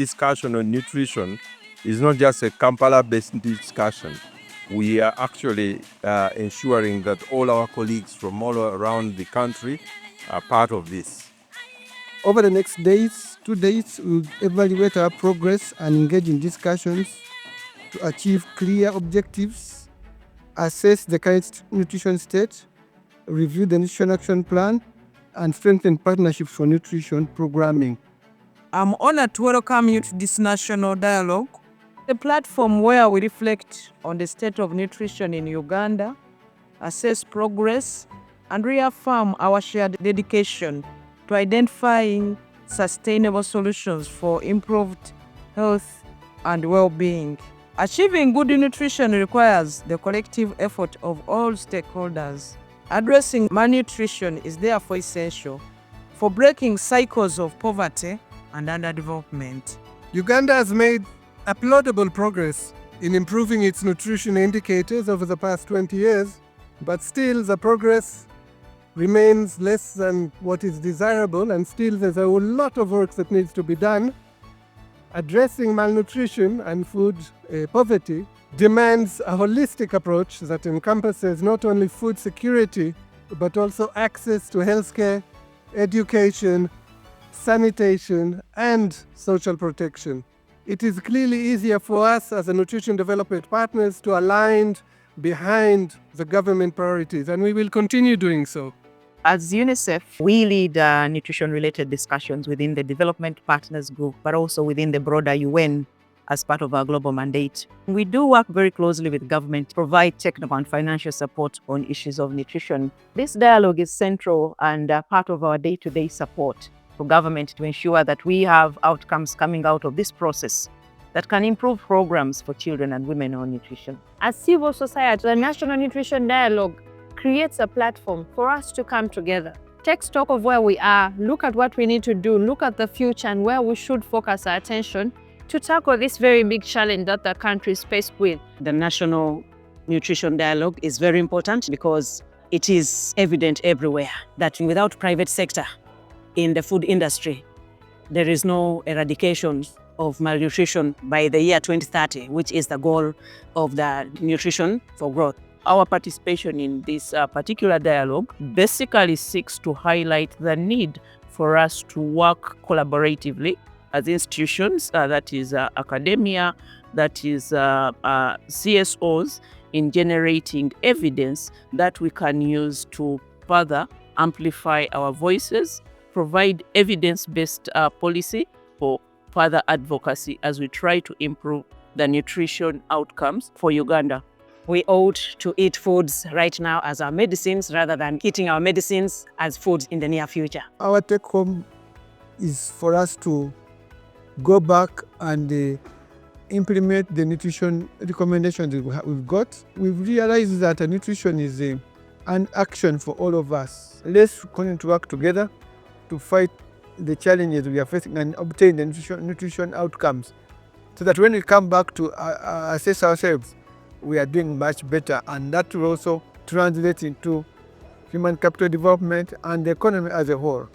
discussion on nutrition is not just a Kampala-based discussion. We are actually ensuring that all our colleagues from all around the country are part of this. Over the next 2 days, we'll evaluate our progress and engage in discussions to achieve clear objectives, assess the current nutrition state, review the nutrition action plan, and strengthen partnerships for nutrition programming. I'm honored to welcome you to this national dialogue, a platform where we reflect on the state of nutrition in Uganda, assess progress, and reaffirm our shared dedication to identifying sustainable solutions for improved health and well-being. Achieving good nutrition requires the collective effort of all stakeholders. Addressing malnutrition is therefore essential for breaking cycles of poverty and underdevelopment. Uganda has made applaudable progress in improving its nutrition indicators over the past 20 years, but still the progress remains less than what is desirable, and still there's a lot of work that needs to be done. Addressing malnutrition and food poverty demands a holistic approach that encompasses not only food security, but also access to healthcare, education, sanitation, and social protection. It is clearly easier for us as a nutrition development partners to align behind the government priorities, and we will continue doing so. As UNICEF, we lead nutrition-related discussions within the Development Partners Group, but also within the broader UN as part of our global mandate. We do work very closely with government to provide technical and financial support on issues of nutrition. This dialogue is central and part of our day-to-day support for government to ensure that we have outcomes coming out of this process that can improve programs for children and women on nutrition. As civil society, the National Nutrition Dialogue creates a platform for us to come together, take stock of where we are, look at what we need to do, look at the future and where we should focus our attention to tackle this very big challenge that the country is faced with. The National Nutrition Dialogue is very important because it is evident everywhere that without private sector in the food industry, there is no eradication of malnutrition by the year 2030, which is the goal of the Nutrition for Growth. Our participation in this particular dialogue basically seeks to highlight the need for us to work collaboratively as institutions, that is academia, that is CSOs, in generating evidence that we can use to further amplify our voices, provide evidence-based policy for further advocacy as we try to improve the nutrition outcomes for Uganda. We ought to eat foods right now as our medicines rather than eating our medicines as foods in the near future. Our take home is for us to go back and implement the nutrition recommendations we've got. We've realized that nutrition is an action for all of us. Let's continue to work together to fight the challenges we are facing and obtain the nutrition outcomes, so that when we come back to assess ourselves, we are doing much better, and that will also translate into human capital development and the economy as a whole.